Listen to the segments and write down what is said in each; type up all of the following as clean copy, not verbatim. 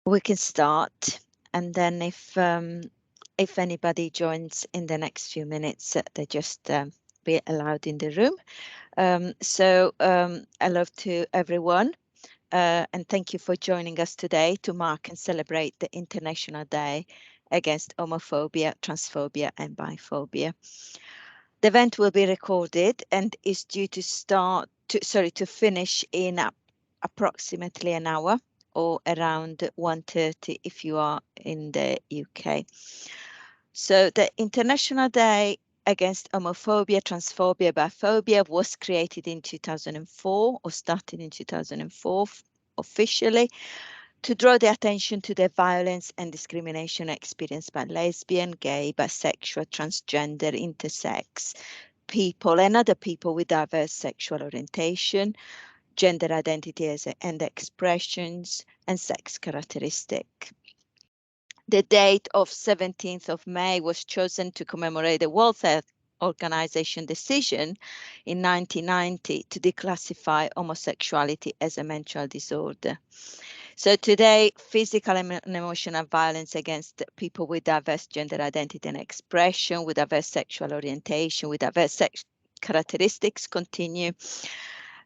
We can start, and then if anybody joins in the next few minutes, they just be allowed in the room. Hello to everyone, and thank you for joining us today to mark and celebrate the International Day Against Homophobia, Transphobia and Biphobia. The event will be recorded and is due to to finish in approximately an hour, or around 1:30 if you are in the UK. So the International Day Against Homophobia, Transphobia, Biphobia was created in 2004, or started in 2004 officially, to draw the attention to the violence and discrimination experienced by lesbian, gay, bisexual, transgender, intersex people and other people with diverse sexual orientation, gender identities and expressions, and sex characteristic. The date of 17th of May was chosen to commemorate the World Health Organization decision in 1990 to declassify homosexuality as a mental disorder. So today, physical and emotional violence against people with diverse gender identity and expression, with diverse sexual orientation, with diverse sex characteristics continue.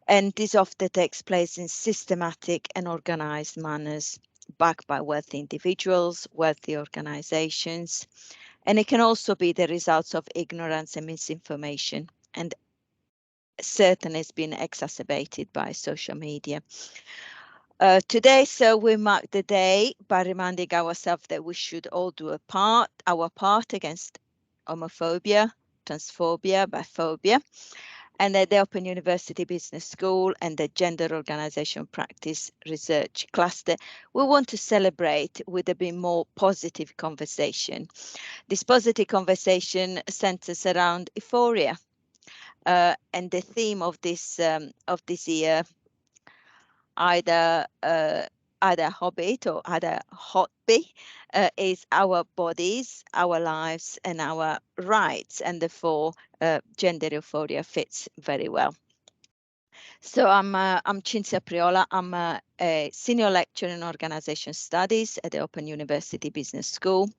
And this often takes place in systematic and organized manners, backed by wealthy individuals, wealthy organizations. And it can also be the results of ignorance and misinformation, and certainly has been exacerbated by social media. Today, so we mark the day by reminding ourselves that we should all do our part against homophobia, transphobia, biphobia, and at the Open University Business School and the Gender Organization Practice Research Cluster, we want to celebrate with a bit more positive conversation. This positive conversation centers around euphoria, and the theme of this year, either hobbit or either hotby, is our bodies, our lives, and our rights, and therefore gender euphoria fits very well. So I'm Cinzia Priola. I'm a senior lecturer in Organisation Studies at the Open University Business School.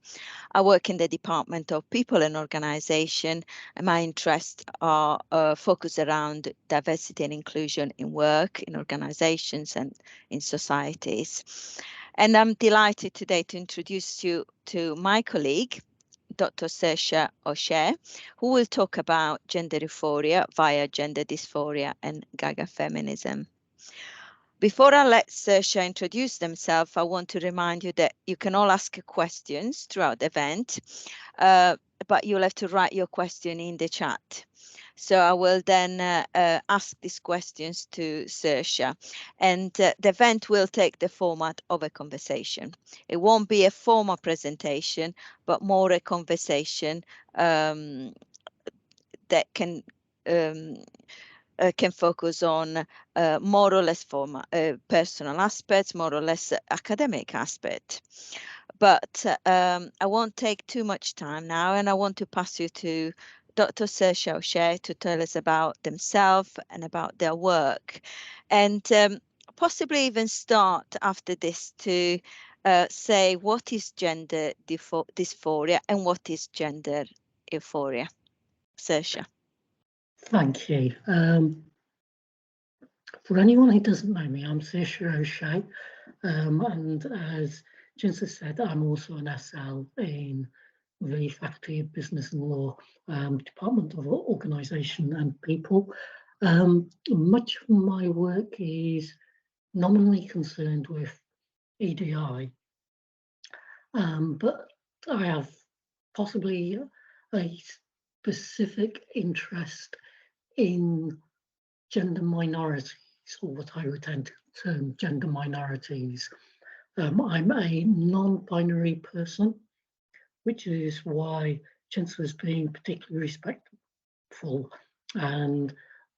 I work in the Department of People and Organisation, and my interests are focused around diversity and inclusion in work, in organisations and in societies. And I'm delighted today to introduce you to my colleague, Dr Saoirse O'Shea, who will talk about gender euphoria via gender dysphoria and Gaga Feminism. Before I let Saoirse introduce themselves, I want to remind you that you can all ask questions throughout the event, but you'll have to write your question in the chat. So I will then ask these questions to Saoirse, and the event will take the format of a conversation. It won't be a formal presentation, but more a conversation that can focus on more or less personal aspects, more or less academic aspect. But I won't take too much time now, and I want to pass you to Dr. Saoirse O'Shea to tell us about themselves and about their work, and possibly even start after this to say what is gender dysphoria and what is gender euphoria. Saoirse. Thank you. For anyone who doesn't know me, I'm Saoirse O'Shea, and as Cinzia said, I'm also an SL in the Faculty of Business and Law, Department of Organisation and People. Much of my work is nominally concerned with EDI, but I have possibly a specific interest in gender minorities, or what I would tend to term gender minorities. I'm a non-binary person, which is why Cinzia was being particularly respectful and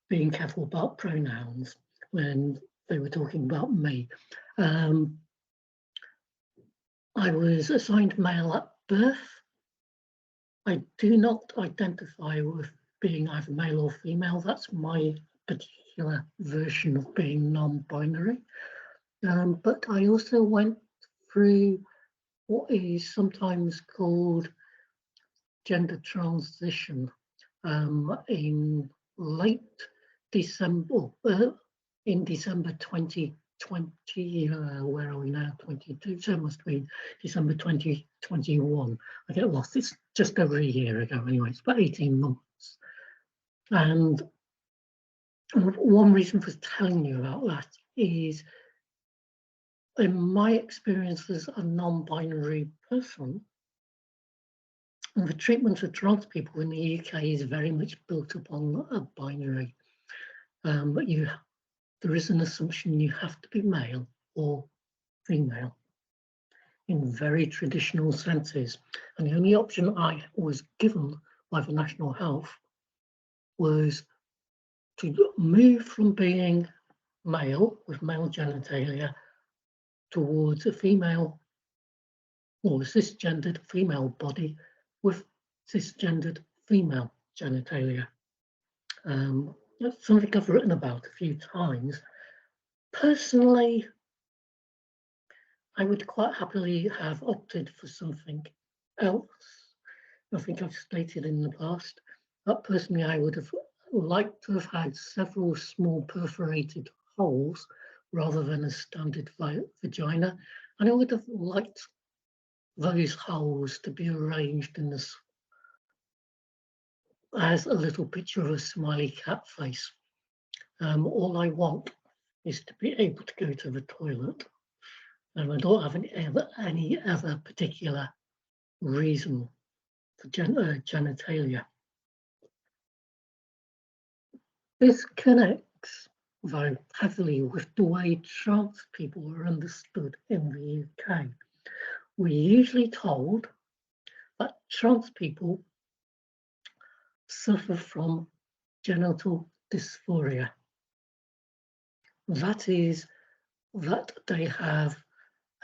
being careful about pronouns when they were talking about me. I was assigned male at birth. I do not identify with being either male or female. That's my particular version of being non-binary. But I also went through what is sometimes called gender transition in late December, in December 2020, where are we now, 22, so it must be December 2021. I get lost, it's just over a year ago anyway, it's about 18 months. And one reason for telling you about that is, in my experience as a non-binary person, the treatment of trans people in the UK is very much built upon a binary. But there is an assumption you have to be male or female in very traditional senses. And the only option I was given by the National Health was to move from being male with male genitalia towards a female or a cisgendered female body with cisgendered female genitalia. That's something I've written about a few times. Personally, I would quite happily have opted for something else. I think I've stated in the past that personally I would have liked to have had several small perforated holes rather than a standard vagina, and I would have liked those holes to be arranged in this as a little picture of a smiley cat face. All I want is to be able to go to the toilet, and I don't have any other particular reason for genitalia. This connects, though, heavily with the way trans people are understood in the UK. We're usually told that trans people suffer from genital dysphoria. That is, that they have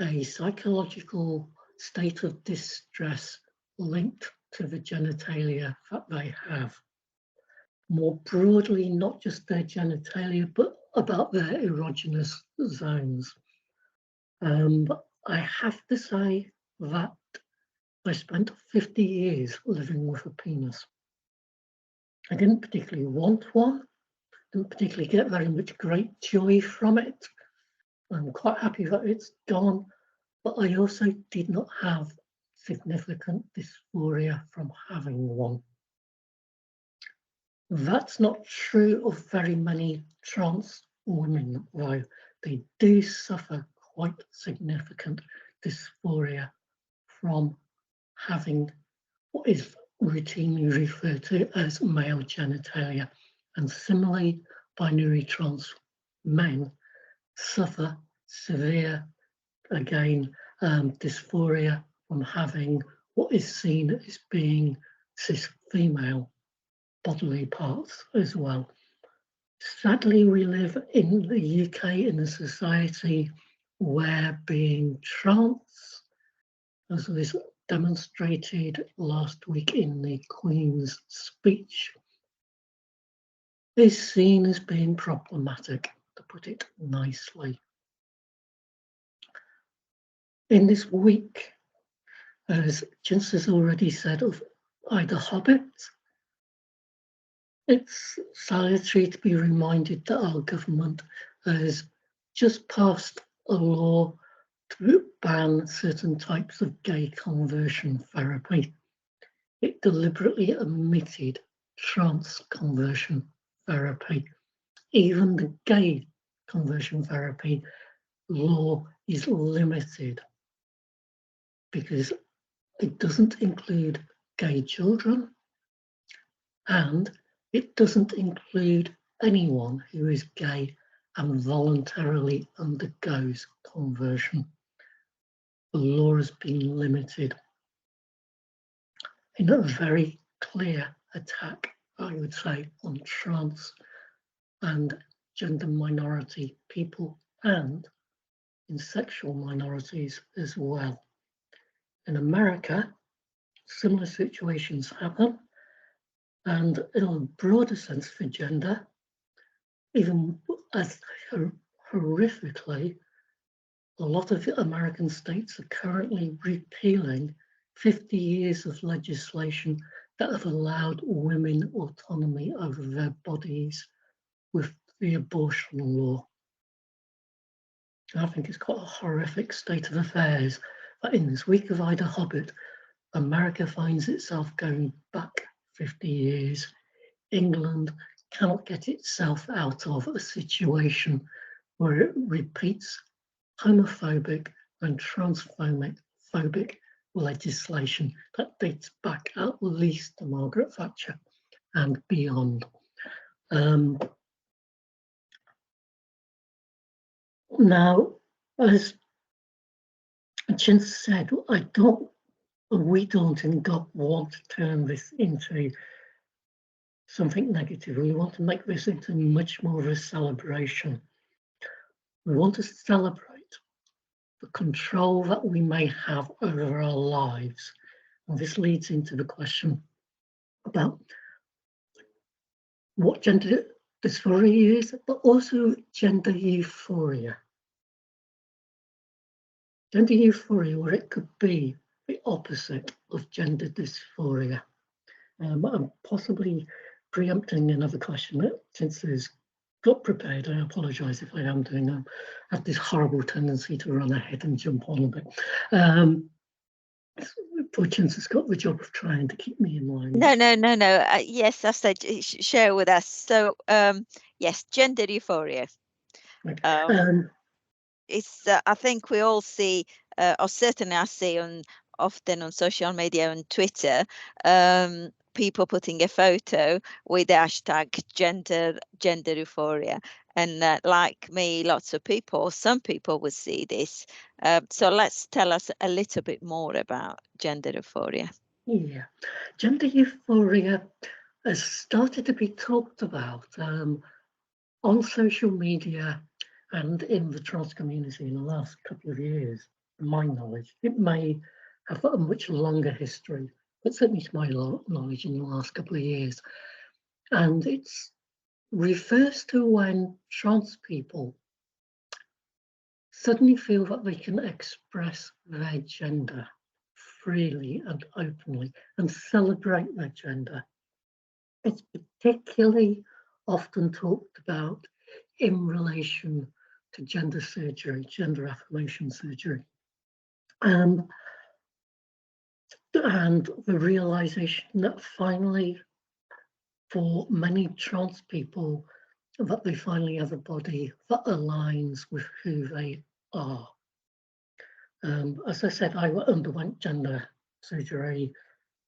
a psychological state of distress linked to the genitalia that they have. More broadly, not just their genitalia, but about their erogenous zones. I have to say that I spent 50 years living with a penis. I didn't particularly want one, didn't particularly get very much great joy from it. I'm quite happy that it's gone, but I also did not have significant dysphoria from having one. That's not true of very many trans women, though. They do suffer quite significant dysphoria from having what is routinely referred to as male genitalia. And similarly, binary trans men suffer severe, again, dysphoria from having what is seen as being cis female bodily parts as well. Sadly, we live in the UK in a society where being trans, as was demonstrated last week in the Queen's speech, is seen as being problematic, to put it nicely. In this week, as Jens has already said, of Ida Hobbit, it's salutary to be reminded that our government has just passed a law to ban certain types of gay conversion therapy. It deliberately omitted trans conversion therapy. Even the gay conversion therapy law is limited because it doesn't include gay children, and it doesn't include anyone who is gay and voluntarily undergoes conversion. The law has been limited in a very clear attack, I would say, on trans and gender minority people and in sexual minorities as well. In America, similar situations happen, and in a broader sense for gender, even as horrifically, a lot of American states are currently repealing 50 years of legislation that have allowed women autonomy over their bodies with the abortion law. I think it's quite a horrific state of affairs that in this week of Ida Hobbit, America finds itself going back 50 years. England cannot get itself out of a situation where it repeats homophobic and transphobic legislation that dates back at least to Margaret Thatcher and beyond. Now, as Chin said, we don't in God want to turn this into something negative. We want to make this into much more of a celebration. We want to celebrate the control that we may have over our lives. And this leads into the question about what gender dysphoria is, but also gender euphoria. Gender euphoria, where it could be the opposite of gender dysphoria. I'm possibly preempting another question that since there's got prepared. I apologise if I am doing I have this horrible tendency to run ahead and jump on a bit. Poor Chintz has got the job of trying to keep me in line. No. Yes, I said share with us. So yes, gender euphoria. It's I think we all see, or certainly I see often on social media and Twitter, people putting a photo with the hashtag gender euphoria, and like me, lots of people, some people will see this. So let's tell us a little bit more about gender euphoria. Yeah, gender euphoria has started to be talked about on social media and in the trans community in the last couple of years, to my knowledge. It may have a much longer history, but certainly to my knowledge in the last couple of years. And it refers to when trans people suddenly feel that they can express their gender freely and openly and celebrate their gender. It's particularly often talked about in relation to gender surgery, gender affirmation surgery. And the realization that finally, for many trans people, that they finally have a body that aligns with who they are. As I said, I underwent gender surgery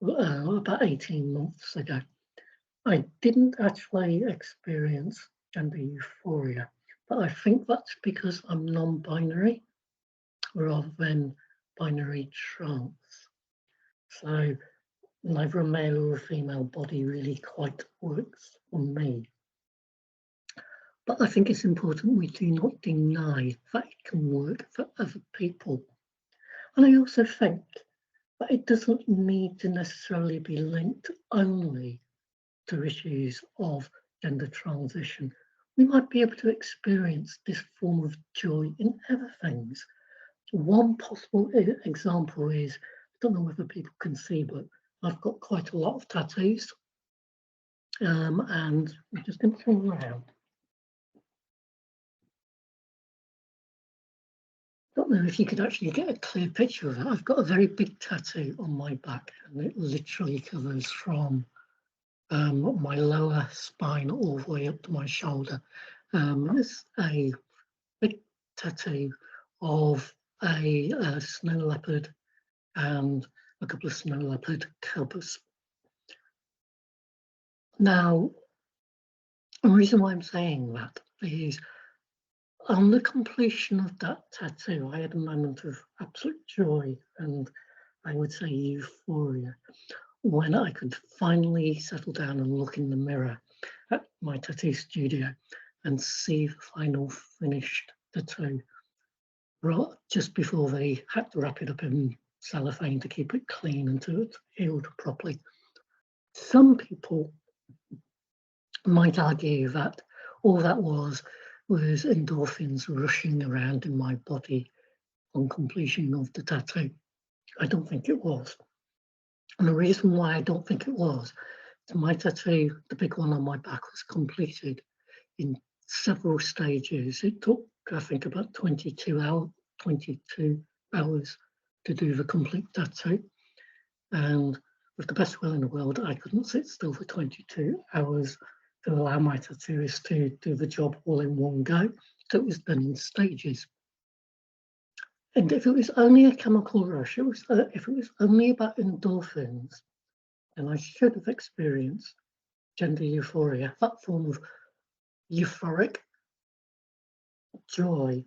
about 18 months ago. I didn't actually experience gender euphoria, but I think that's because I'm non-binary rather than binary trans. So neither a male or a female body really quite works for me. But I think it's important we do not deny that it can work for other people. And I also think that it doesn't need to necessarily be linked only to issues of gender transition. We might be able to experience this form of joy in other things. One possible example is, I don't know whether people can see, but I've got quite a lot of tattoos. And I'm just going to turn around. I don't know if you could actually get a clear picture of that. I've got a very big tattoo on my back, and it literally covers from my lower spine all the way up to my shoulder. It's a big tattoo of a snow leopard and a couple of snow leopard cubs. Now, the reason why I'm saying that is on the completion of that tattoo, I had a moment of absolute joy and I would say euphoria when I could finally settle down and look in the mirror at my tattoo studio and see the final finished tattoo just before they had to wrap it up in cellophane to keep it clean until it healed properly. Some people might argue that all that was endorphins rushing around in my body on completion of the tattoo. I don't think it was. And the reason why I don't think it was, my tattoo, the big one on my back, was completed in several stages. It took, I think, about 22 hours to do the complete tattoo. And with the best will in the world, I couldn't sit still for 22 hours to allow my tattooist to do the job all in one go. So it was done in stages. And if it was only a chemical rush, if it was only about endorphins, then I should have experienced gender euphoria, that form of euphoric joy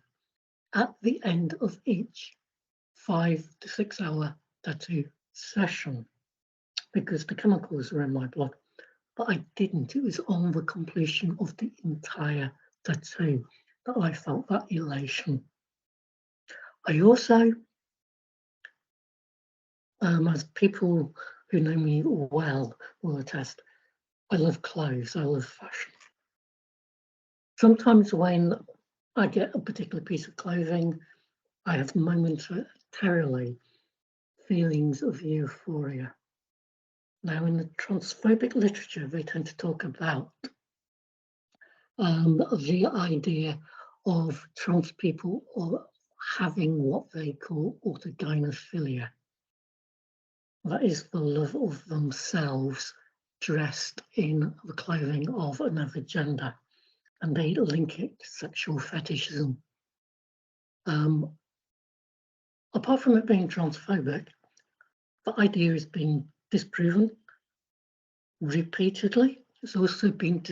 at the end of each 5 to 6 hour tattoo session, because the chemicals are in my blood. But I didn't. It was on the completion of the entire tattoo that I felt that elation. I also, as people who know me well will attest, I love clothes, I love fashion. Sometimes when I get a particular piece of clothing, I have momentarily feelings of euphoria. Now, in the transphobic literature, they tend to talk about the idea of trans people or having what they call autogynephilia. That is the love of themselves dressed in the clothing of another gender, and they link it to sexual fetishism. Apart from it being transphobic, the idea is being disproven repeatedly. It's also been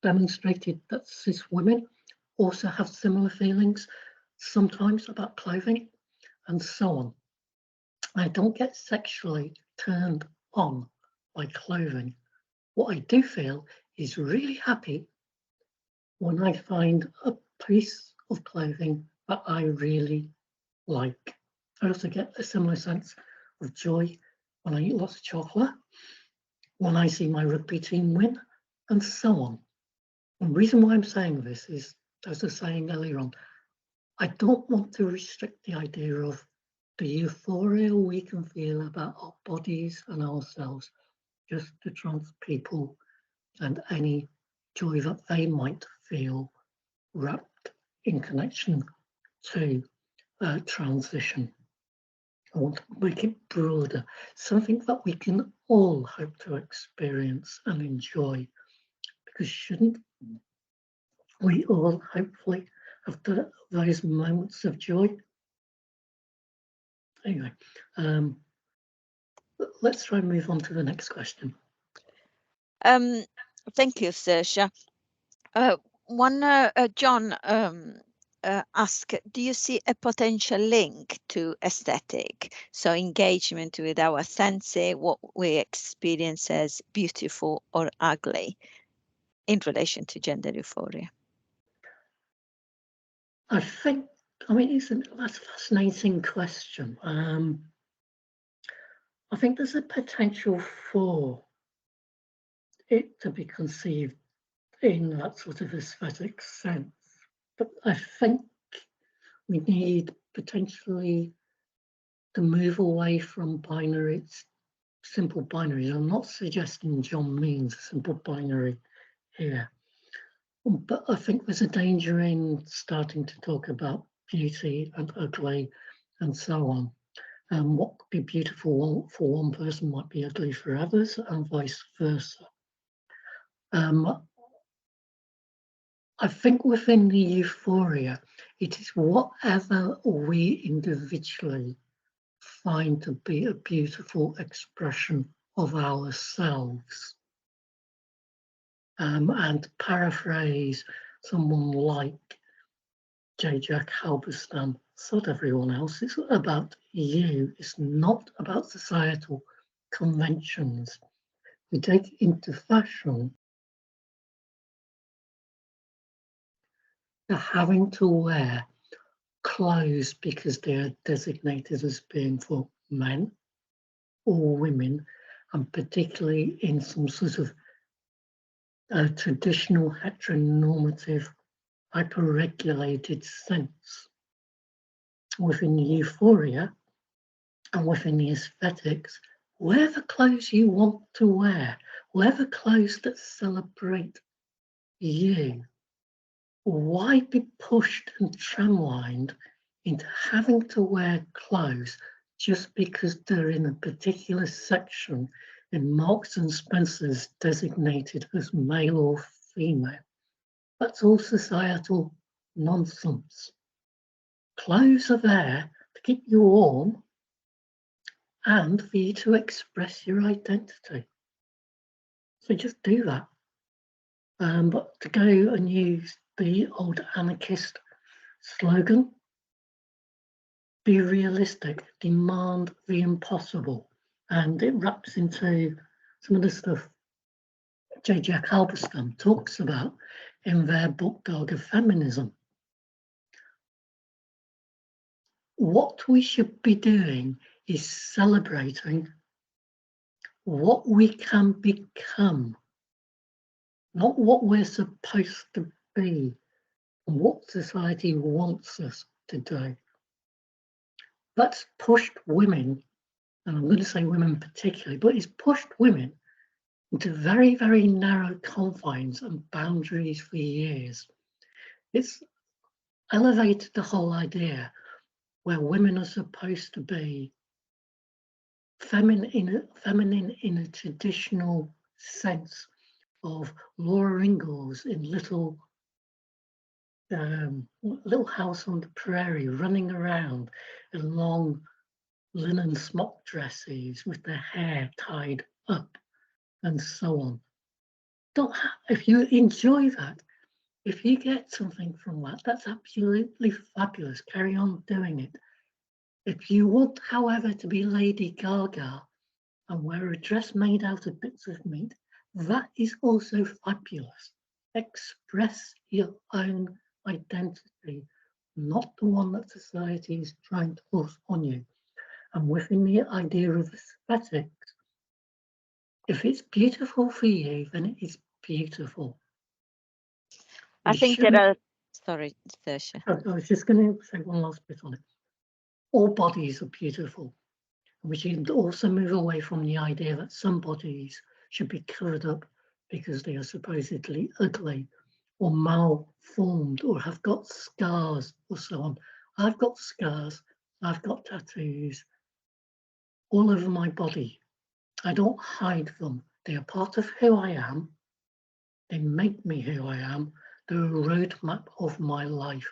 demonstrated that cis women also have similar feelings, sometimes about clothing, and so on. I don't get sexually turned on by clothing. What I do feel is really happy when I find a piece of clothing that I really like. I also get a similar sense of joy when I eat lots of chocolate, when I see my rugby team win, and so on. The reason why I'm saying this is, as I was saying earlier on, I don't want to restrict the idea of the euphoria we can feel about our bodies and ourselves just to trans people and any joy that they might feel wrapped in connection to transition. I want to make it broader, something that we can all hope to experience and enjoy, because shouldn't we all hopefully have those moments of joy? Anyway, let's try and move on to the next question. Thank you, Saoirse. John asked, do you see a potential link to aesthetic? So engagement with our senses, what we experience as beautiful or ugly in relation to gender euphoria? That's a fascinating question. I think there's a potential for it to be conceived in that sort of aesthetic sense. But I think we need potentially to move away from simple binaries. I'm not suggesting John means simple binary here, but I think there's a danger in starting to talk about beauty and ugly and so on. What could be beautiful for one person might be ugly for others, and vice versa. I think within the euphoria, it is whatever we individually find to be a beautiful expression of ourselves. And to paraphrase someone like J. Jack Halberstam, sod everyone else, it's about you, it's not about societal conventions. We take into fashion the having to wear clothes because they are designated as being for men or women, and particularly in some sort of traditional heteronormative hyper-regulated sense. within the euphoria and within the aesthetics, wear the clothes you want to wear, wear the clothes that celebrate you. Why be pushed and tramlined into having to wear clothes just because they're in a particular section in Marks and Spencer's designated as male or female? That's all societal nonsense. Clothes are there to keep you warm and for you to express your identity. So just do that. But to go and use the old anarchist slogan, be realistic, demand the impossible. And it wraps into some of the stuff J.J. Halberstam talks about in their book Gaga Feminism. What we should be doing is celebrating what we can become, not what we're supposed to be, and what society wants us to do. That's pushed women, and I'm going to say women particularly, but it's pushed women into very, very narrow confines and boundaries for years. It's elevated the whole idea where women are supposed to be feminine in a traditional sense of Laura Ingalls in Little House on the Prairie, running around in long linen smock dresses with their hair tied up and so on. If you enjoy that, if you get something from that, that's absolutely fabulous. Carry on doing it. If you want, however, to be Lady Gaga and wear a dress made out of bits of meat, that is also fabulous. Express your own identity, not the one that society is trying to force on you. And within the idea of aesthetics, if it's beautiful for you, then it is beautiful. I think there are, sorry, Saoirse. I was just going to say one last bit on it. All bodies are beautiful. We should also move away from the idea that some bodies should be covered up because they are supposedly ugly or malformed or have got scars or so on. I've got scars, I've got tattoos all over my body. I don't hide them. They are part of who I am. They make me who I am. They're a roadmap of my life.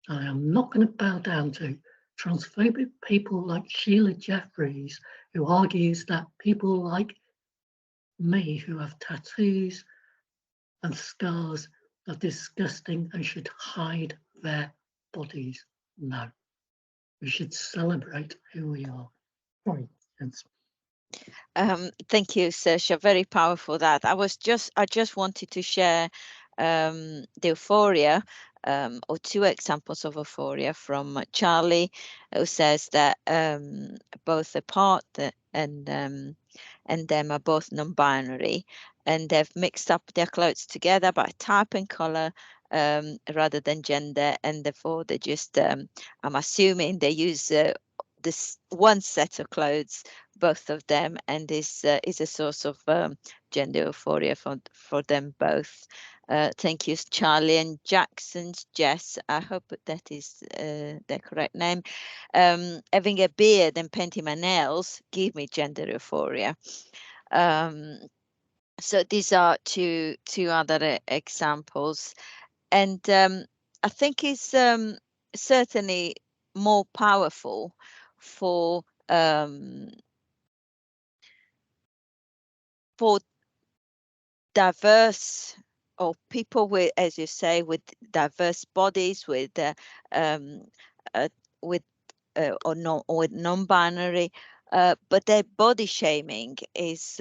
And I am not going to bow down to transphobic people like Sheila Jeffreys, who argues that people like me who have tattoos and scars are disgusting and should hide their bodies. No, we should celebrate who we are. Sorry, Thank you, Saoirse. Very powerful that. I just wanted to share the euphoria or two examples of euphoria from Charlie, who says that both the part and them are both non-binary, and they've mixed up their clothes together by type and color rather than gender, and therefore they just I'm assuming they use this one set of clothes, both of them, and is a source of gender euphoria for them both. Thank you, Charlie. And Jackson's Jess, I hope that is the correct name. Having a beard and painting my nails give me gender euphoria. So these are two other examples, and I think it's certainly more powerful for diverse or people with, as you say, with diverse bodies, with with or non-binary, but their body shaming is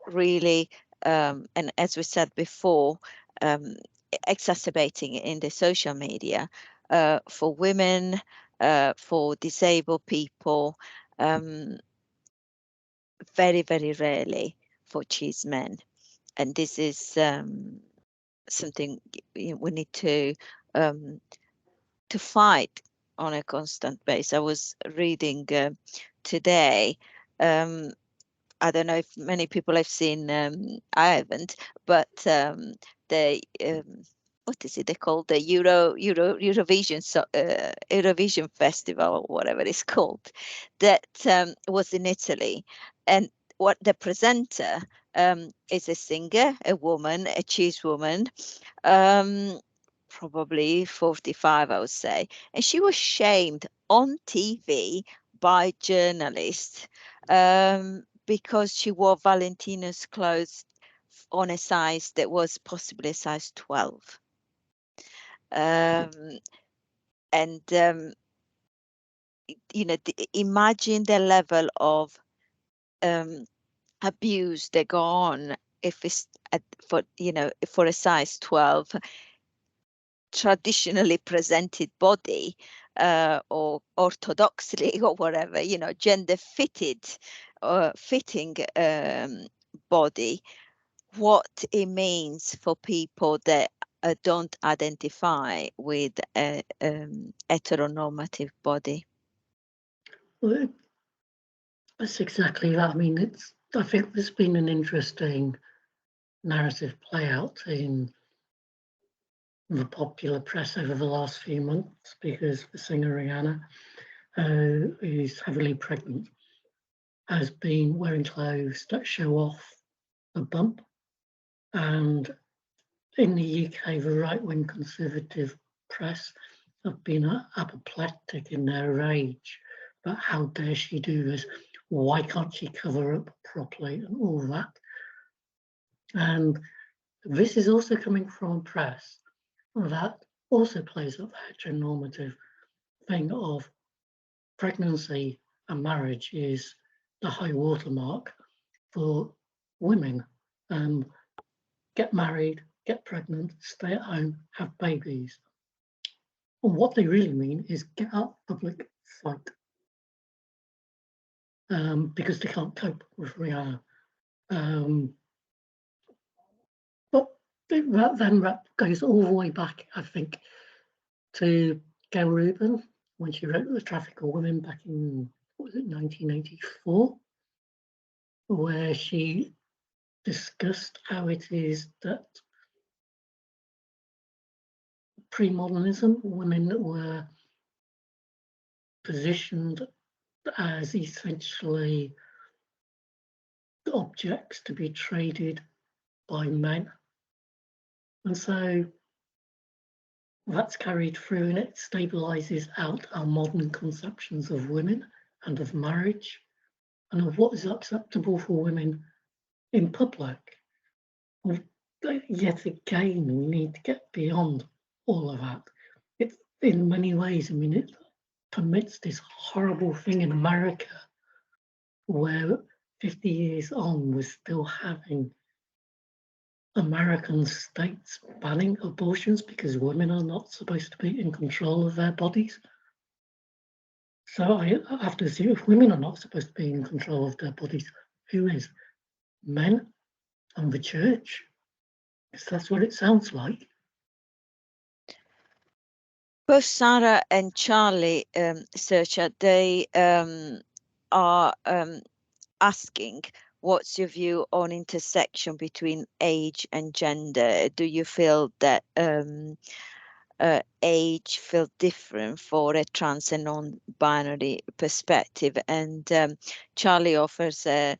really and as we said before, exacerbating in the social media for women, for disabled people, very, very rarely for cis men. And this is something we need to fight on a constant basis. I was reading today. I don't know if many people have seen. I haven't, but the what is it? They call the Eurovision Eurovision Festival, or whatever it's called. That was in Italy, and what the presenter is a singer, a woman, a cheese woman. Probably 45, I would say. And she was shamed on TV by journalists because she wore Valentino's clothes on a size that was possibly a size 12. And imagine the level of abuse that go on if it's for a size 12 traditionally presented body, or orthodoxly or whatever, gender fitting body, what it means for people that don't identify with a heteronormative body. Well, that's exactly that. I mean, I think there's been an interesting narrative play out in the popular press over the last few months, because the singer Rihanna, who is heavily pregnant, has been wearing clothes that show off a bump. And in the UK, the right-wing conservative press have been apoplectic in their rage. But how dare she do this? Why can't she cover up properly and all that? And this is also coming from a press that also plays up the heteronormative thing of pregnancy and marriage is the high watermark for women. Get married, get pregnant, stay at home, have babies. And what they really mean is get out public, fight. Because they can't cope with Rihanna. But that goes all the way back, I think, to Gail Rubin when she wrote The Traffic of Women back in, 1984, where she discussed how it is that pre-modernism, women were positioned as essentially objects to be traded by men. And so that's carried through, and it stabilizes out our modern conceptions of women and of marriage and of what is acceptable for women in public. Yet again, we need to get beyond all of that. It, in many ways, I mean, it permits this horrible thing in America where 50 years on, we're still having American states banning abortions because women are not supposed to be in control of their bodies. So I have to assume if women are not supposed to be in control of their bodies, who is? Men and the church? Because that's what it sounds like. Both Sarah and Charlie, Saoirse, they are asking, what's your view on intersection between age and gender? Do you feel that age feel different for a trans and non-binary perspective? And Charlie offers a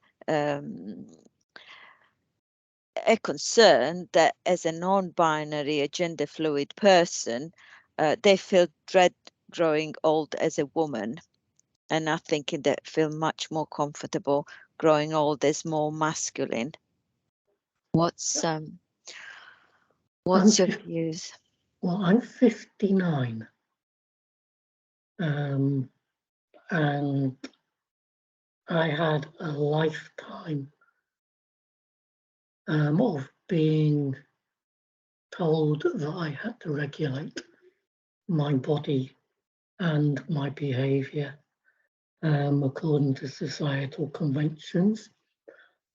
concern that as a non-binary, a gender fluid person, they feel dread growing old as a woman, and I think they feel much more comfortable growing old as more masculine. What's your views? Well, I'm 59, and I had a lifetime of being told that I had to regulate my body and my behaviour according to societal conventions.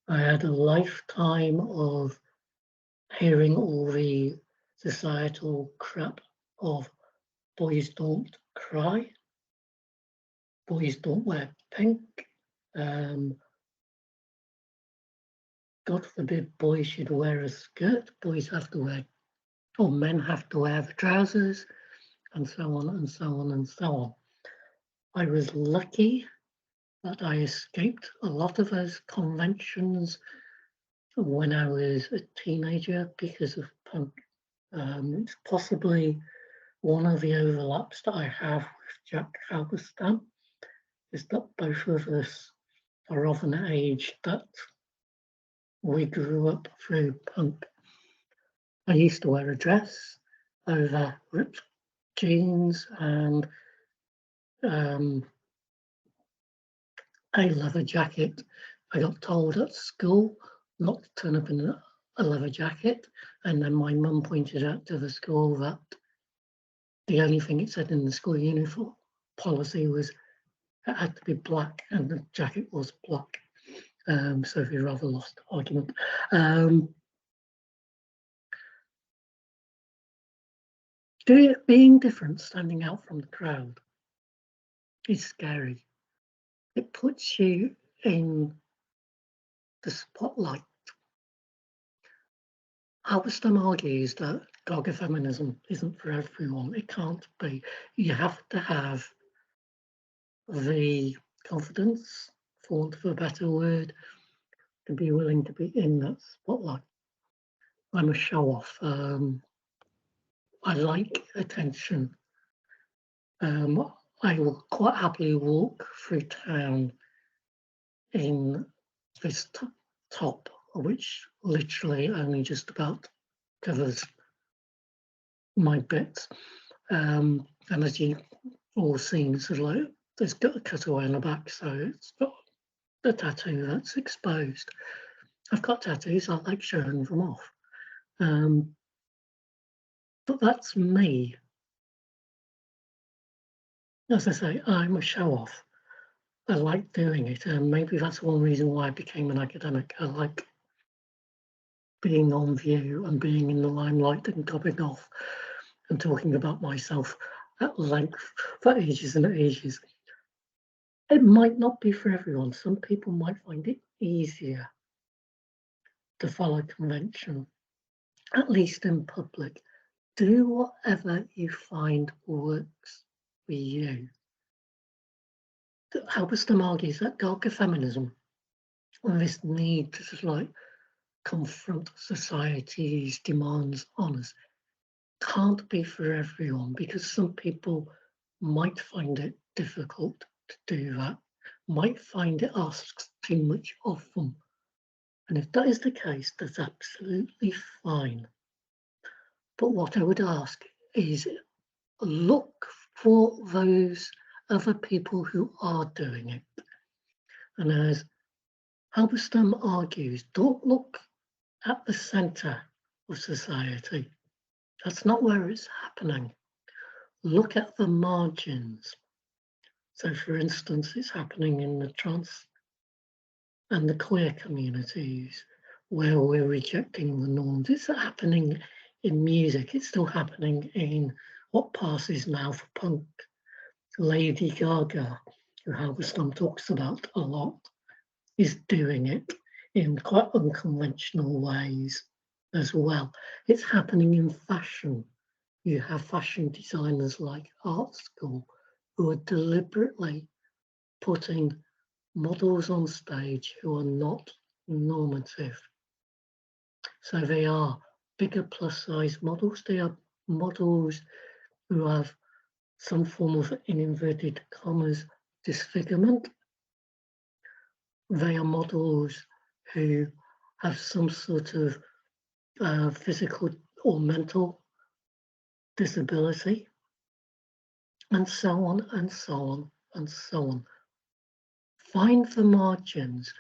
I had a lifetime of hearing all the societal crap of boys don't cry, boys don't wear pink. God forbid boys should wear a skirt. Boys have to wear, or men have to wear the trousers, and so on and so on and so on. I was lucky that I escaped a lot of those conventions when I was a teenager because of punk. It's possibly one of the overlaps that I have with Jack Halberstam, is that both of us are of an age that we grew up through punk. I used to wear a dress over ripped jeans and a leather jacket. I got told at school not to turn up in a leather jacket, and then my mum pointed out to the school that the only thing it said in the school uniform policy was it had to be black, and the jacket was black. So we rather lost the argument. Being different, standing out from the crowd, is scary. It puts you in the spotlight. Halberstam argues that Gaga feminism isn't for everyone. It can't be. You have to have the confidence, for want of a better word, to be willing to be in that spotlight. I'm a show-off. I like attention. I will quite happily walk through town in this top, which literally only just about covers my bits. And as you've all seen, sort of like, there's got a cutaway on the back, so it's got the tattoo that's exposed. I've got tattoos, I like showing them off. But that's me. As I say, I'm a show-off. I like doing it, and maybe that's one reason why I became an academic. I like being on view and being in the limelight and topping off and talking about myself at length for ages and ages. It might not be for everyone. Some people might find it easier to follow convention, at least in public. Do whatever you find works for you. Halberstam argues that Gaga feminism and this need to sort of like confront society's demands on us can't be for everyone, because some people might find it difficult to do that, might find it asks too much of them. And if that is the case, that's absolutely fine. But what I would ask is look for those other people who are doing it. And as Halberstam argues, don't look at the centre of society. That's not where it's happening. Look at the margins. So, for instance, it's happening in the trans and the queer communities where we're rejecting the norms. It's happening in music. It's still happening in what passes now for punk. Lady Gaga, who Halberstam talks about a lot, is doing it in quite unconventional ways as well. It's happening in fashion. You have fashion designers like Art School who are deliberately putting models on stage who are not normative. So they are bigger plus size models. They are models who have some form of, in inverted commas, disfigurement. They are models who have some sort of physical or mental disability, and so on and so on and so on. Find the margins.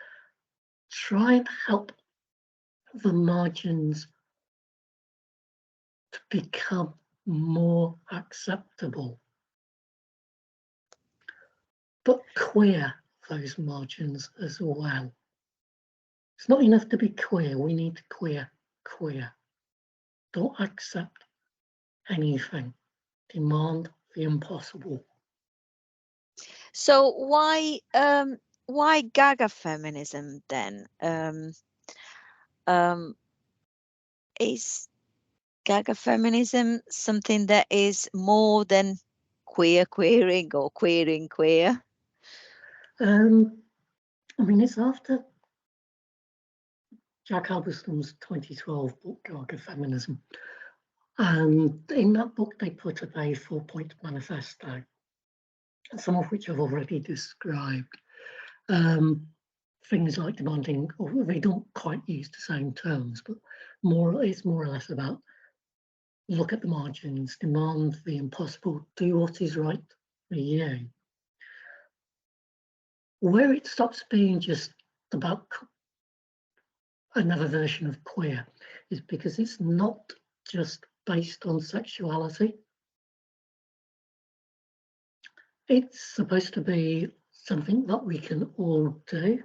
Try and help the margins to become more acceptable. But queer those margins as well. It's not enough to be queer, we need to queer. Don't accept anything. Demand the impossible. So why Gaga feminism then? Is Gaga feminism something that is more than queering or queering queer? I mean, it's after Jack Halberstam's 2012 book, Gaga Feminism. And in that book, they put up a 4-point manifesto, some of which I've already described. Things like demanding, or they don't quite use the same terms, but it's more or less about look at the margins, demand the impossible, do what is right for you. Where it stops being just about another version of queer is because it's not just based on sexuality. It's supposed to be something that we can all do.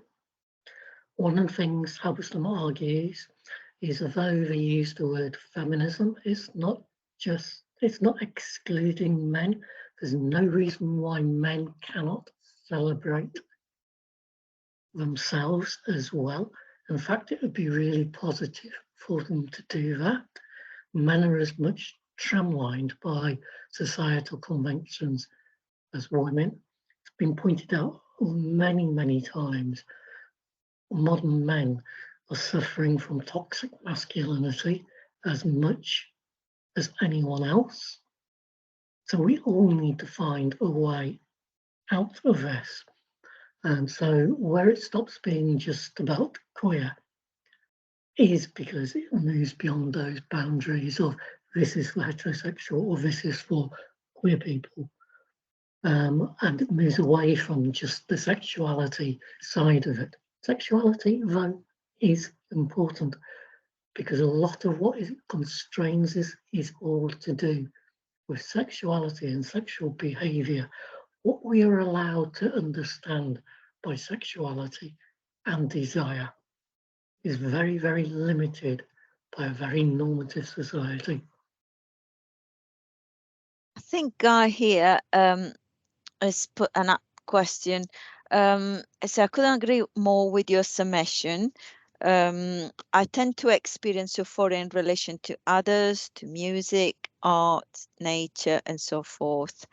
One of the things Halberstam argues is although they use the word feminism, it's not excluding men. There's no reason why men cannot celebrate themselves as well. In fact, it would be really positive for them to do that. Men are as much tramlined by societal conventions as women. It's been pointed out many, many times. Modern men are suffering from toxic masculinity as much as anyone else. So we all need to find a way out of this. And so where it stops being just about queer is because it moves beyond those boundaries of this is for heterosexual or this is for queer people. And it moves away from just the sexuality side of it. Sexuality, though, is important because a lot of what it constrains is all to do with sexuality and sexual behaviour. What we are allowed to understand by sexuality and desire is very, very limited by a very normative society. I think Guy here has put an question. So I couldn't agree more with your summation. I tend to experience euphoria in relation to others, to music, art, nature, and so forth.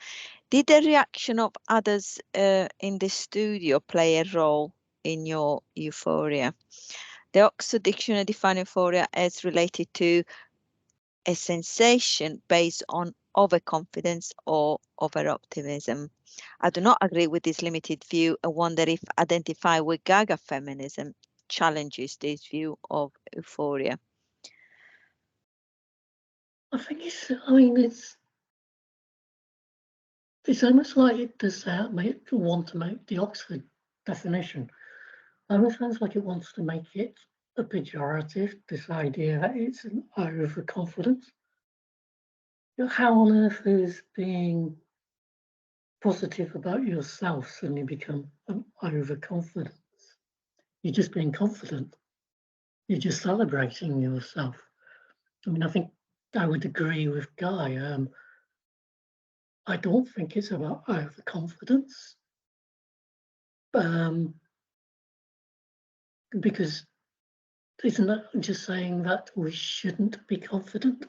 Did the reaction of others in the studio play a role in your euphoria? The Oxford Dictionary defines euphoria as related to a sensation based on overconfidence or overoptimism. I do not agree with this limited view and wonder if identifying with Gaga feminism challenges this view of euphoria. I think it's almost like it does want to make the Oxford definition. It almost sounds like it wants to make it a pejorative, this idea that it's an overconfidence. How on earth is being positive about yourself suddenly become an overconfidence? You're just being confident. You're just celebrating yourself. I mean, I think I would agree with Guy. I don't think it's about overconfidence. Because isn't that just saying that we shouldn't be confident?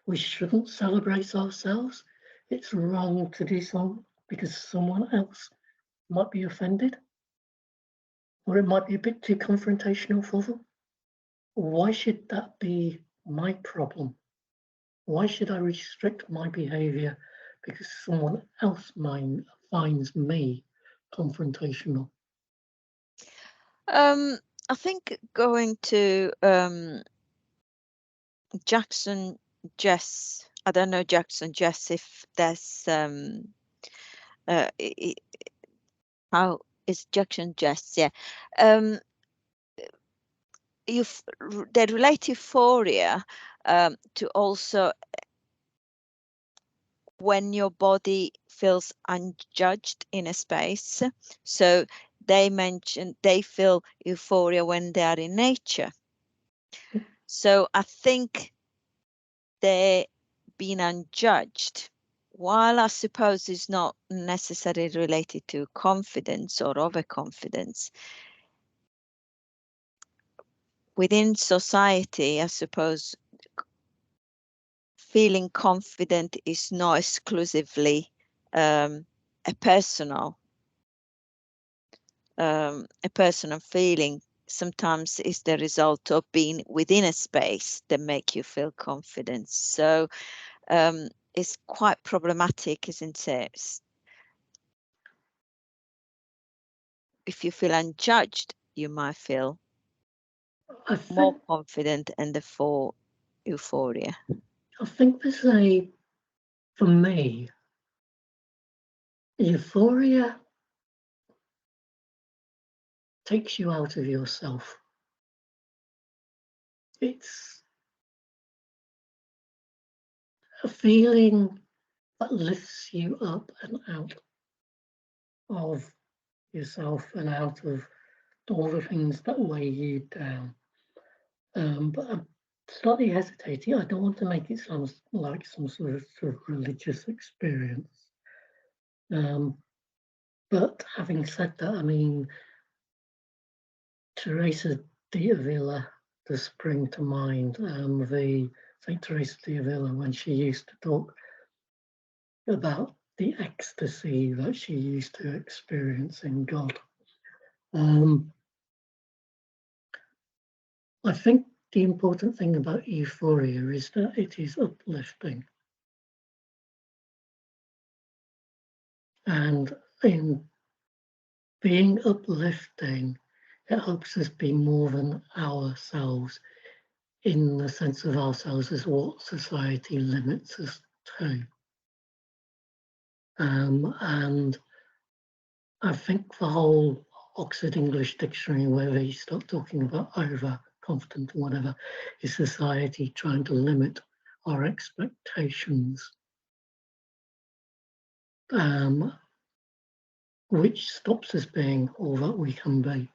We shouldn't celebrate ourselves? It's wrong to do so because someone else might be offended, or it might be a bit too confrontational for them. Why should that be my problem? Why should I restrict my behavior because someone else finds me confrontational? I think going to Jackson Jess, I don't know Jackson Jess if there's how is Jackson Jess, yeah. They relate euphoria to also when your body feels unjudged in a space. So they mentioned they feel euphoria when they are in nature. So I think they're being unjudged while I suppose it's not necessarily related to confidence or overconfidence, within society, I suppose feeling confident is not exclusively a personal feeling. Sometimes it's the result of being within a space that make you feel confident. So it's quite problematic, isn't it? If you feel unjudged, you might feel more confident and therefore euphoria. I think for me, euphoria takes you out of yourself. It's a feeling that lifts you up and out of yourself and out of all the things that weigh you down. But I'm slightly hesitating. I don't want to make it sound like some sort of religious experience. But having said that, I mean, Teresa d'Avila does spring to mind. The Saint Teresa d'Avila, when she used to talk about the ecstasy that she used to experience in God. I think the important thing about euphoria is that it is uplifting. And in being uplifting, it helps us be more than ourselves in the sense of ourselves as what society limits us to. And I think the whole Oxford English Dictionary, where they start talking about overconfident or whatever, is society trying to limit our expectations, which stops us being all that we can be.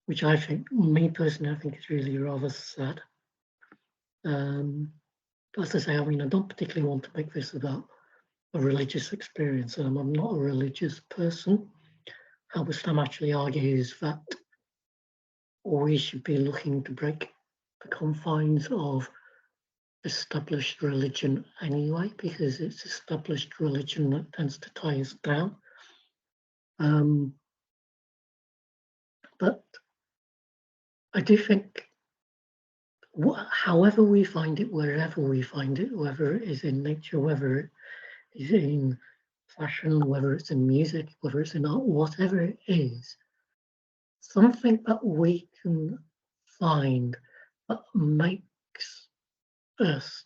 Which I think, me personally, I think is really rather sad. As I say, I mean, I don't particularly want to make this about a religious experience. I'm not a religious person. Halberstam actually argues that we should be looking to break the confines of established religion anyway, because it's established religion that tends to tie us down. But I do think, however we find it, wherever we find it, whether it is in nature, whether it is in fashion, whether it's in music, whether it's in art, whatever it is, something that we can find that makes us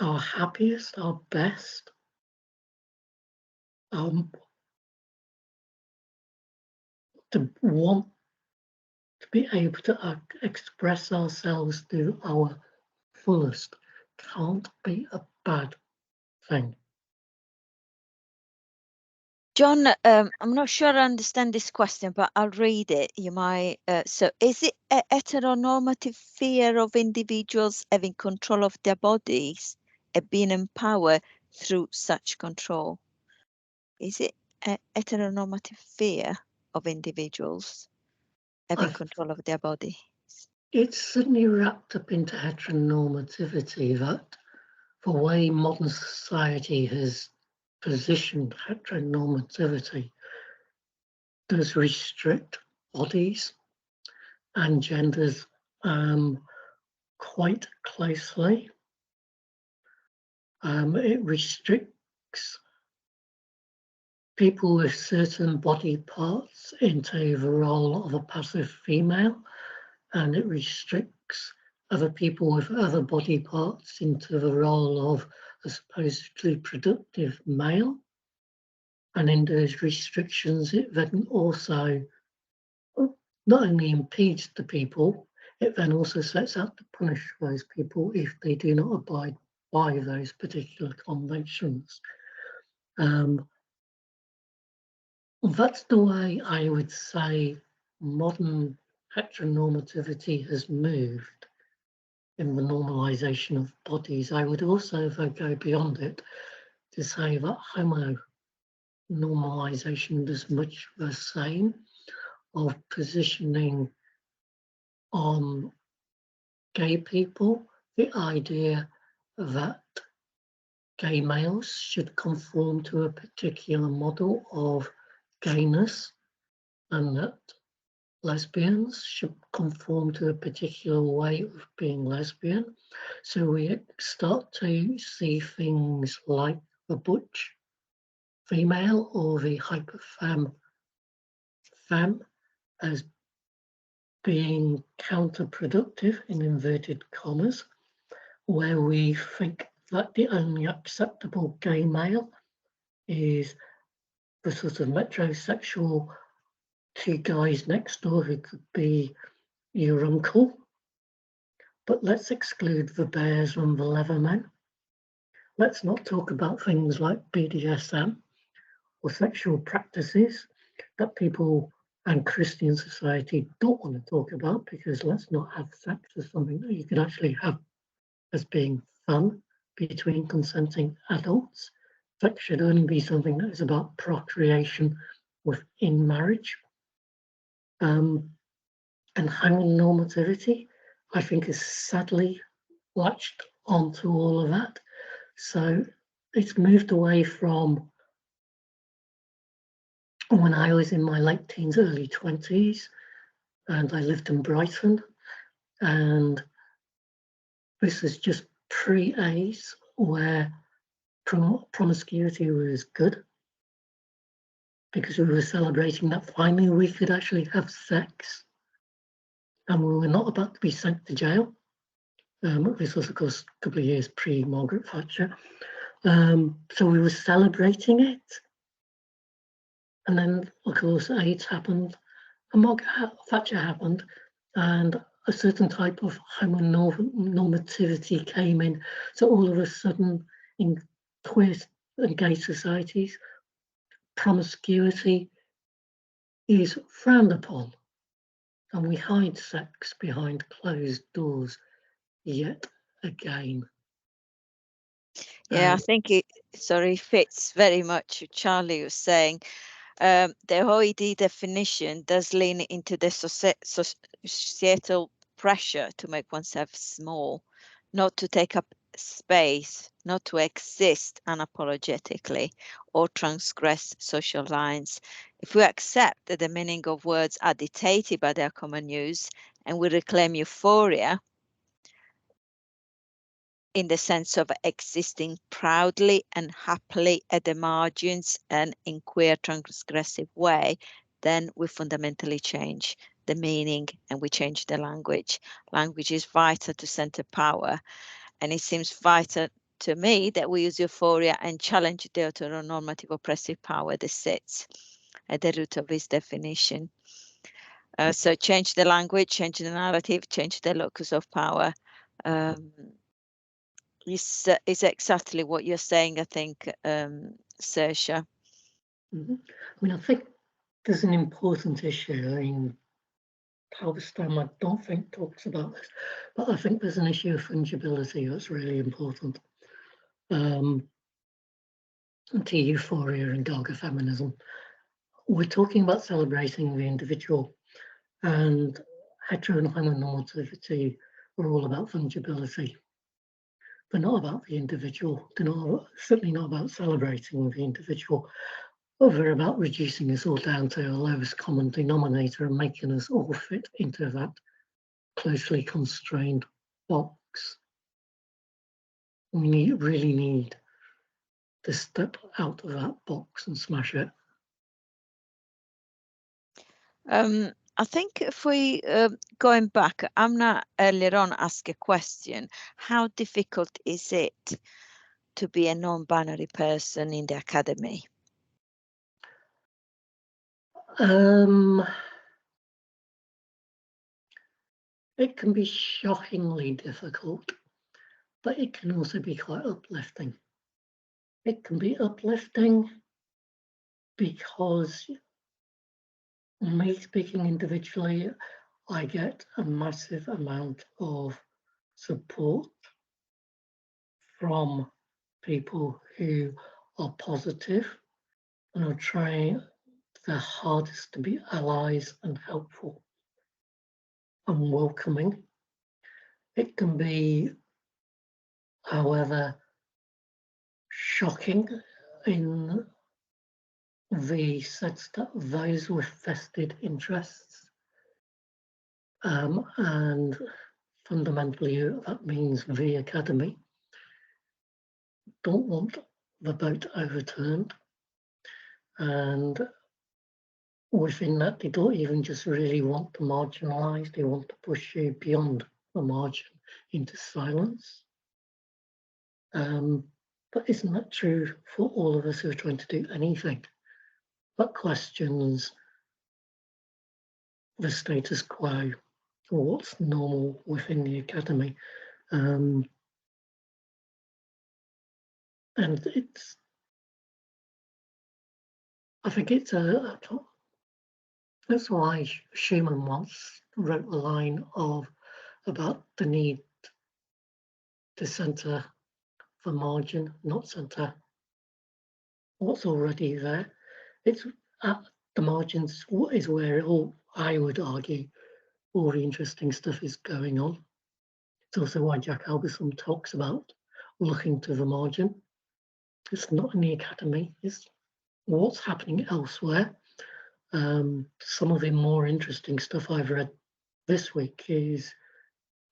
our happiest, our best, to want to be able to express ourselves to our fullest can't be a bad thing. John, I'm not sure I understand this question, but I'll read it. You might. So, is it a heteronormative fear of individuals having control of their bodies and being empowered through such control? Is it a heteronormative fear of individuals having control of their body? It's certainly wrapped up into heteronormativity, that the way modern society has positioned heteronormativity does restrict bodies and genders quite closely. It restricts people with certain body parts into the role of a passive female, and it restricts other people with other body parts into the role of a supposedly productive male. And in those restrictions, it then also not only impedes the people, it then also sets out to punish those people if they do not abide by those particular conventions. That's the way I would say modern heteronormativity has moved. in the normalisation of bodies. I would also, though, go beyond it to say that homo normalisation does much the same of positioning on gay people the idea that gay males should conform to a particular model of gayness and that lesbians should conform to a particular way of being lesbian. So we start to see things like the butch female or the hyperfemme femme as being counterproductive in inverted commas, where we think that the only acceptable gay male is the sort of metrosexual two guys next door who could be your uncle. But let's exclude the bears and the leathermen. Let's not talk about things like BDSM or sexual practices that people and Christian society don't want to talk about, because let's not have sex as something that you could actually have as being fun between consenting adults. Sex should only be something that is about procreation within marriage. And homonormativity, I think, is sadly latched onto all of that. So it's moved away from when I was in my late teens, early 20s, and I lived in Brighton, and this is just pre-A's, where promiscuity was good, because we were celebrating that finally we could actually have sex, and we were not about to be sent to jail. This was, of course, a couple of years pre-Margaret Thatcher. So we were celebrating it. And then, of course, AIDS happened, and Margaret Thatcher happened, and a certain type of homonormativity came in. So all of a sudden, in queer and gay societies, promiscuity is frowned upon, and we hide sex behind closed doors yet again. Yeah, I think it fits very much what Charlie was saying. The OED definition does lean into the societal pressure to make oneself small, not to take up space, not to exist unapologetically or transgress social lines. If we accept that the meaning of words are dictated by their common use and we reclaim euphoria, in the sense of existing proudly and happily at the margins and in queer transgressive way, then we fundamentally change the meaning and we change the language. Language is vital to center power, and it seems vital to me that we use euphoria and challenge the heteronormative oppressive power that sits at the root of this definition. So change the language, change the narrative, change the locus of power. Is exactly what you're saying, I think, Saoirse. I mean, I think there's an important issue. I mean, Halberstam, I don't think talks about this, but I think there's an issue of fungibility that's really important to euphoria and Gaga feminism. We're talking about celebrating the individual, and hetero and homonormativity are all about fungibility. They're not about the individual. They're certainly not about celebrating the individual. They're about reducing us all down to a lowest common denominator and making us all fit into that closely constrained box. We really need to step out of that box and smash it. I think if we, going back, Amna earlier on asked a question, how difficult is it to be a non-binary person in the academy? It can be shockingly difficult, but it can also be quite uplifting. It can be uplifting because, me speaking individually, I get a massive amount of support from people who are positive and are trying their hardest to be allies and helpful and welcoming. It can be, however, shocking in the sense that those with vested interests, and fundamentally that means the academy, don't want the vote overturned, and within that they don't even just really want to marginalise, they want to push you beyond the margin into silence. But isn't that true for all of us who are trying to do anything but questions the status quo or what's normal within the academy? And it's, I think it's that's why Schumann once wrote a line about the need to centre the margin, not centre what's already there. It's at the margins is where I would argue, all the interesting stuff is going on. It's also why Jack Alberson talks about looking to the margin. It's not in the academy, it's what's happening elsewhere. Some of the more interesting stuff I've read this week is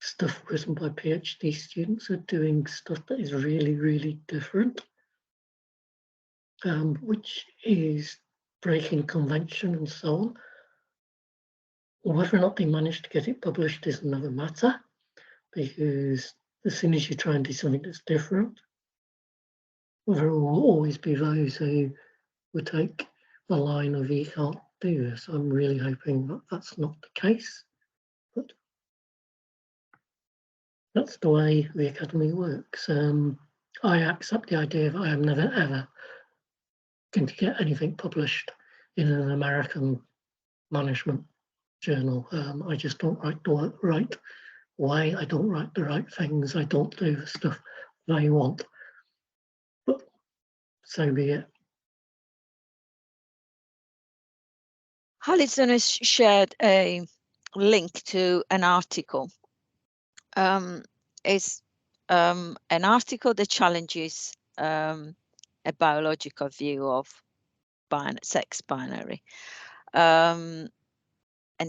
stuff written by PhD students who are doing stuff that is really, really different, which is breaking convention and so on. Whether or not they manage to get it published is another matter, because as soon as you try and do something that's different, there will always be those who would take the line of you can't do this. I'm really hoping that that's not the case, but that's the way the academy works. I accept the idea that I am never ever going to get anything published in an American management journal. I just don't write the right way. I don't write the right things. I don't do the stuff they want. But so be it. Alison has shared a link to an article. It's an article that challenges a biological view of sex binary. And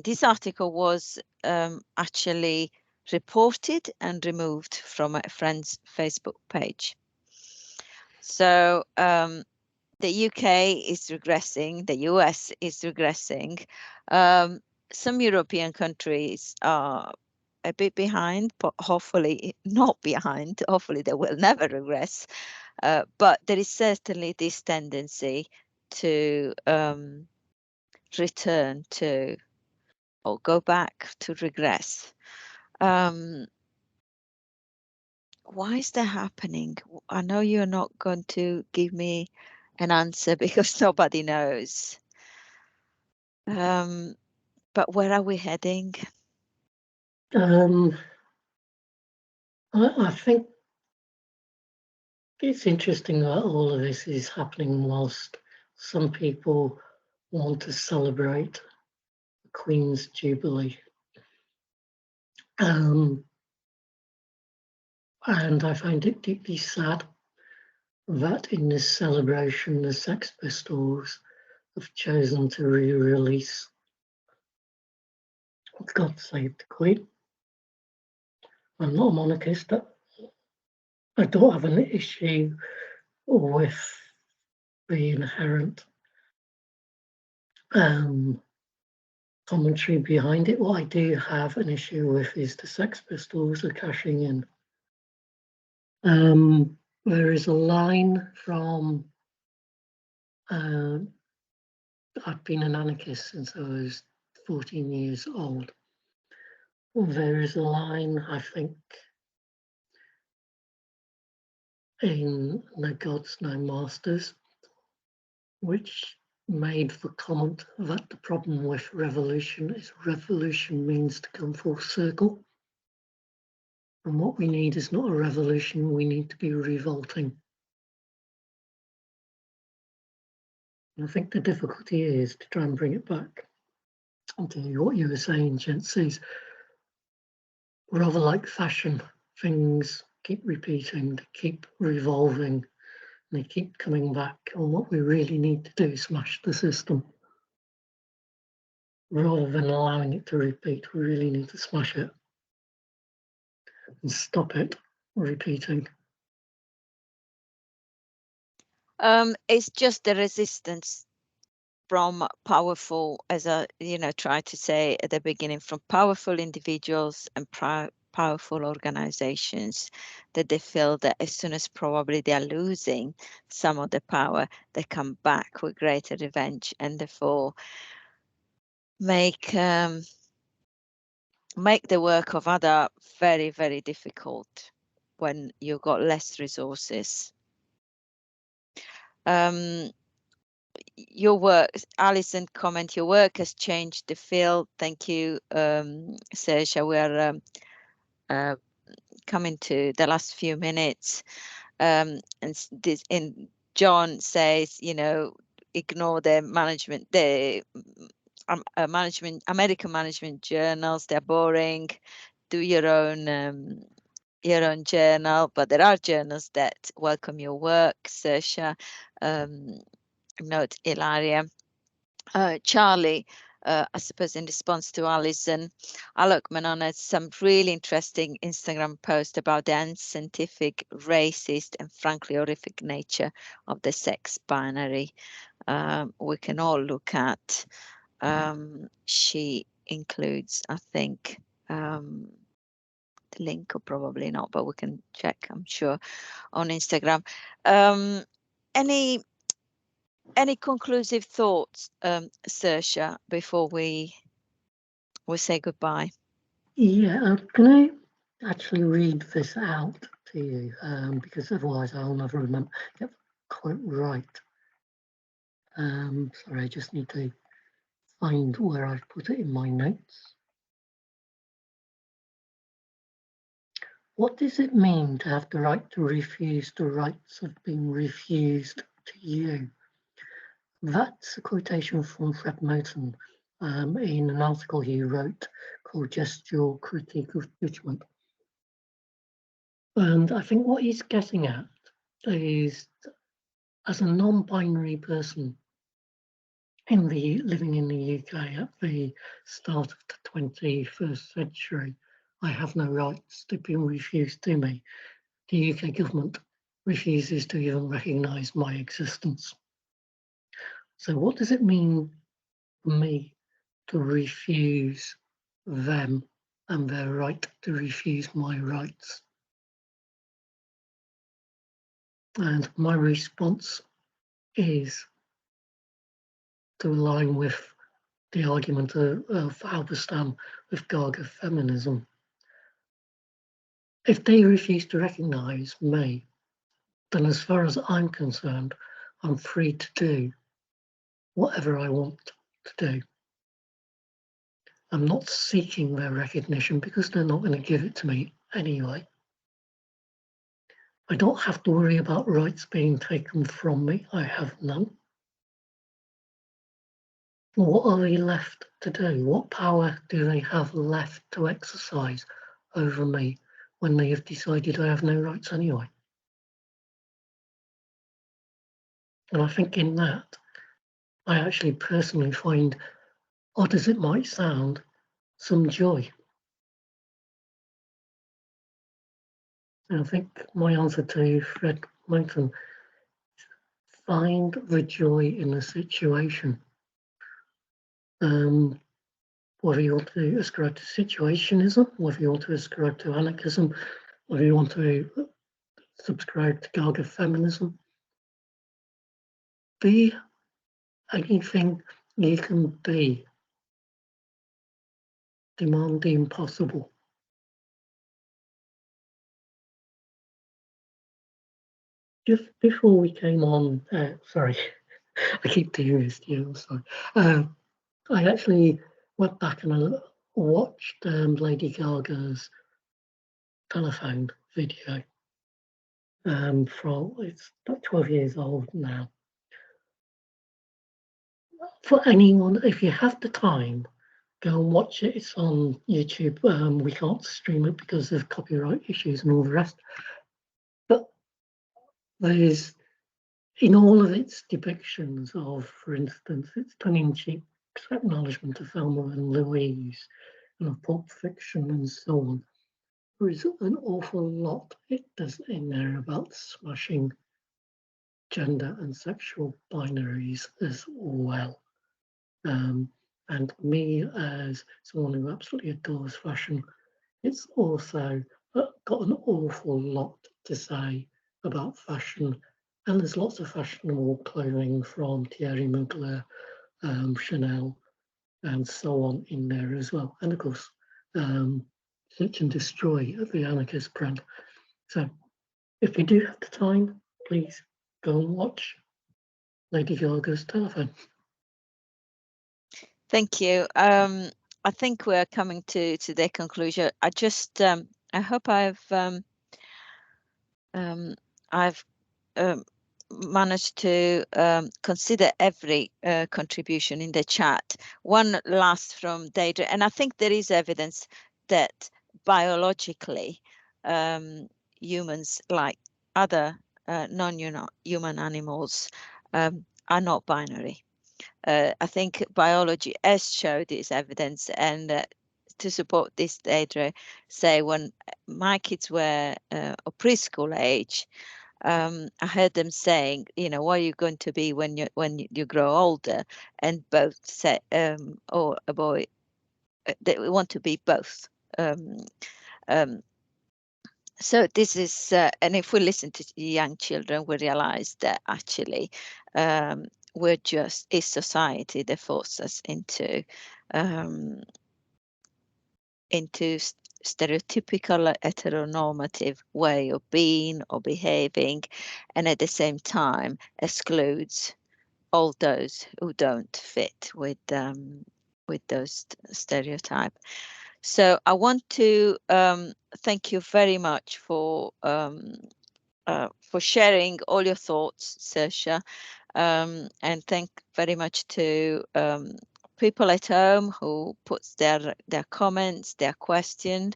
this article was actually reported and removed from a friend's Facebook page. So the UK is regressing, the US is regressing. Some European countries are a bit behind, but hopefully not behind. Hopefully they will never regress. But there is certainly this tendency to return to or go back to regress. Why is that happening? I know you're not going to give me an answer because nobody knows. But where are we heading? I think it's interesting that all of this is happening whilst some people want to celebrate the Queen's Jubilee. And I find it deeply sad that in this celebration, the Sex Pistols have chosen to re-release God Save the Queen. I'm not a monarchist. I don't have an issue with the inherent commentary behind it. What I do have an issue with is the Sex Pistols are cashing in. There is a line from I've been an anarchist since I was 14 years old. There is a line, I think, in No Gods, No Masters, which made the comment that the problem with revolution is revolution means to come full circle. And what we need is not a revolution, we need to be revolting. And I think the difficulty is to try and bring it back to what you were saying, gents, is rather like fashion. Things keep repeating, they keep revolving, and they keep coming back. And what we really need to do is smash the system. Rather than allowing it to repeat, we really need to smash it and stop it repeating. It's just the resistance from powerful, as I tried to say at the beginning, from powerful individuals and powerful organizations, that they feel that as soon as probably they are losing some of the power, they come back with greater revenge, and therefore make the work of other very, very difficult when you've got less resources. Your work, Alison comment, your work has changed the field. Thank you, Saoirse. We are coming to the last few minutes. And John says, ignore the management, American management journals. They're boring. Do your own journal, but there are journals that welcome your work. Saoirse, note Ilaria. Charlie, I suppose in response to Alison, Alok Menon had some really interesting Instagram post about the unscientific, racist, and frankly horrific nature of the sex binary. We can all look at. She includes, I think, the link, or probably not, but we can check, I'm sure, on Instagram. Any conclusive thoughts, Saoirse, before we say goodbye? Yeah, can I actually read this out to you? Because otherwise I'll never remember get quite right. Sorry, I just need to find where I've put it in my notes. What does it mean to have the right to refuse the rights of being refused to you? That's a quotation from Fred Moten in an article he wrote called Gestural Critique of Judgment. And I think what he's getting at is, as a non-binary person living in the UK at the start of the 21st century, I have no rights to be refused to me. The UK government refuses to even recognise my existence. So what does it mean for me to refuse them and their right to refuse my rights? And my response is to align with the argument of Halberstam with Gaga Feminism. If they refuse to recognise me, then as far as I'm concerned, I'm free to do whatever I want to do. I'm not seeking their recognition because they're not going to give it to me anyway. I don't have to worry about rights being taken from me. I have none. What are they left to do? What power do they have left to exercise over me when they have decided I have no rights anyway? And I think in that, I actually personally find, odd as it might sound, some joy. And I think my answer to Fred Moten, find the joy in the situation. Whether you want to ascribe to situationism, whether you want to ascribe to anarchism, whether you want to subscribe to Gaga Feminism, be anything you can be. Demand the impossible. Just before we came on, sorry, I keep doing this to you, sorry. I actually went back and I watched Lady Gaga's telephone video from, it's about 12 years old now. For anyone, if you have the time, go and watch it. It's on YouTube. We can't stream it because of copyright issues and all the rest. But there's, in all of its depictions of, for instance, its tongue-in-cheek acknowledgement of Thelma and Louise and of Pulp Fiction and so on, there is an awful lot it does in there about smashing gender and sexual binaries as well. And me, as someone who absolutely adores fashion, it's also got an awful lot to say about fashion. And there's lots of fashionable clothing from Thierry Mugler, Chanel, and so on in there as well. And of course, Search and Destroy at the Anarchist brand. So if you do have the time, please go and watch Lady Gaga's Telephone. Thank you. I think we're coming to the conclusion. I just I hope I've managed to consider every contribution in the chat. One last from Deidre, and I think there is evidence that biologically humans, like other non-human animals, are not binary. I think biology has showed this evidence, and to support this, Deidre, say when my kids were of preschool age, I heard them saying, you know, what are you going to be when you grow older? And both said, or a boy, they want to be both. So this is, and if we listen to young children, we realize that actually we're just a society that forces us into stereotypical heteronormative way of being or behaving, and at the same time excludes all those who don't fit with those stereotypes. So I want to thank you very much for sharing all your thoughts, Saoirse, and thank very much to people at home who puts their comments, their questions.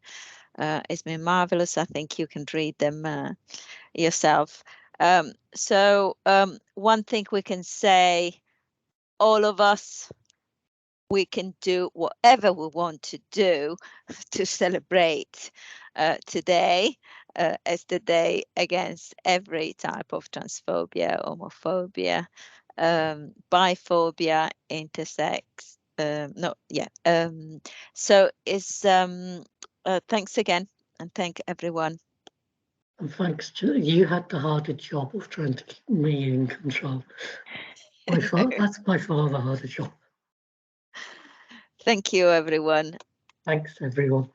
It's been marvelous. I think you can read them yourself. So one thing we can say, all of us, we can do whatever we want to do to celebrate today as the day against every type of transphobia, homophobia, biphobia, intersex. So it's thanks again, and thank everyone. And thanks to you, had the harder job of trying to keep me in control. That's by far the harder job. Thank you, everyone. Thanks, everyone.